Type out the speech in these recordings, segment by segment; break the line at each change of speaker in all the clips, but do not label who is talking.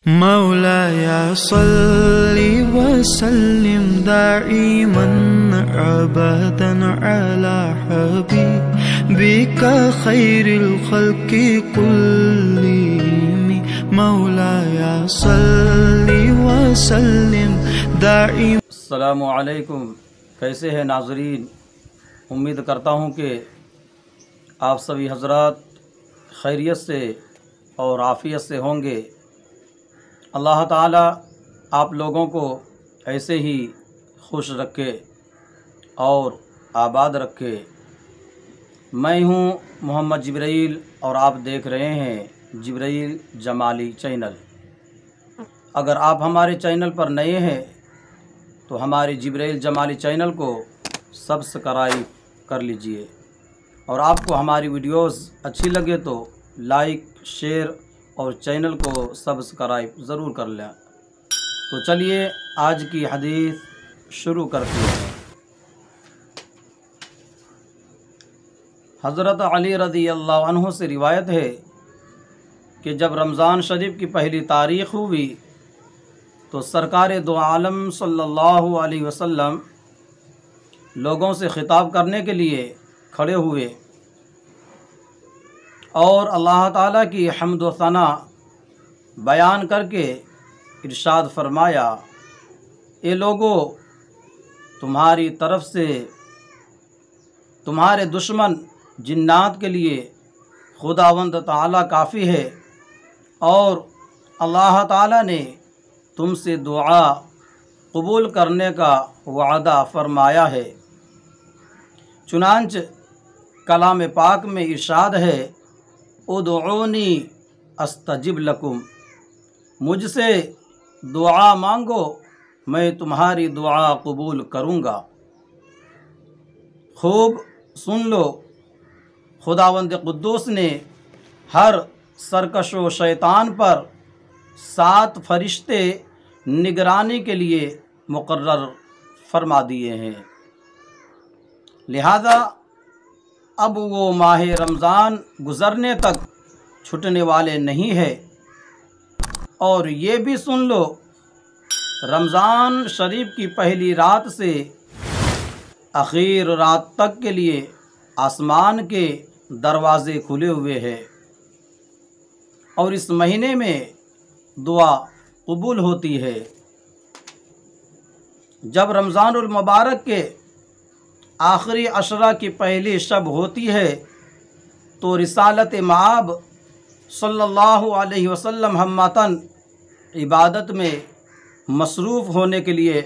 مولاي صل وسلم دائما ابدا على حبيبك خير الخلق كلهم مولاي صل وسلم دائما۔
السلام علیکم، کیسے ہیں ناظرین؟ امید کرتا ہوں کہ آپ سبھی حضرات خیریت سے اور عافیت سے ہوں گے۔ اللہ تعالی آپ لوگوں کو ایسے ہی خوش رکھے اور آباد رکھے۔ میں ہوں محمد جبرائیل اور آپ دیکھ رہے ہیں جبرائیل جمالی چینل۔ اگر آپ ہمارے چینل پر نئے ہیں تو ہمارے جبرائیل جمالی چینل کو سبسکرائب کر لیجئے، اور آپ کو ہماری ویڈیوز اچھی لگے تو لائک، شیئر اور چینل کو سبسکرائب ضرور کر لیں۔ تو چلیے آج کی حدیث شروع کرتے ہیں۔ حضرت علی رضی اللہ عنہ سے روایت ہے کہ جب رمضان شریف کی پہلی تاریخ ہوئی تو سرکار دو عالم صلی اللہ علیہ وسلم لوگوں سے خطاب کرنے کے لیے کھڑے ہوئے اور اللہ تعالیٰ کی حمد و ثنا بیان کر کے ارشاد فرمایا، اے لوگو، تمہاری طرف سے تمہارے دشمن جنات کے لیے خداوند تعالیٰ کافی ہے، اور اللہ تعالیٰ نے تم سے دعا قبول کرنے کا وعدہ فرمایا ہے۔ چنانچہ کلام پاک میں ارشاد ہے، ادعونی استجب لکم، مجھ سے دعا مانگو میں تمہاری دعا قبول کروں گا۔ خوب سن لو، خداوند قدوس نے ہر سرکش و شیطان پر 7 فرشتے نگرانی کے لیے مقرر فرما دیے ہیں، لہذا اب وہ ماہ رمضان گزرنے تک چھٹنے والے نہیں ہے۔ اور یہ بھی سن لو، رمضان شریف کی پہلی رات سے اخیر رات تک کے لیے آسمان کے دروازے کھلے ہوئے ہیں، اور اس مہینے میں دعا قبول ہوتی ہے۔ جب رمضان المبارک کے آخری عشرہ کی پہلی شب ہوتی ہے تو رسالت مآب صلی اللہ علیہ وسلم ہمتاً عبادت میں مصروف ہونے کے لیے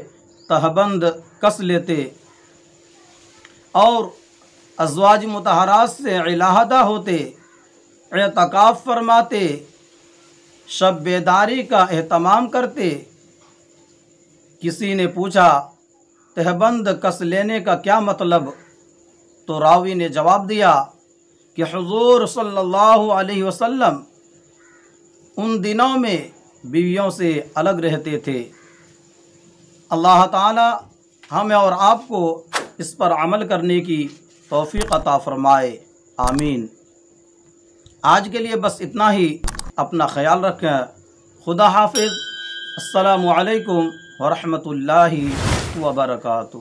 تہبند کس لیتے اور ازواج مطہرات سے علیحدہ ہوتے، اعتکاف فرماتے، شب بیداری کا اہتمام کرتے۔ کسی نے پوچھا، تہبند کس لینے کا کیا مطلب؟ تو راوی نے جواب دیا کہ حضور صلی اللہ علیہ وسلم ان دنوں میں بیویوں سے الگ رہتے تھے۔ اللہ تعالی ہمیں اور آپ کو اس پر عمل کرنے کی توفیق عطا فرمائے، آمین۔ آج کے لیے بس اتنا ہی، اپنا خیال رکھیں، خدا حافظ، السلام علیکم ورحمۃ اللہ وبرکاتہ۔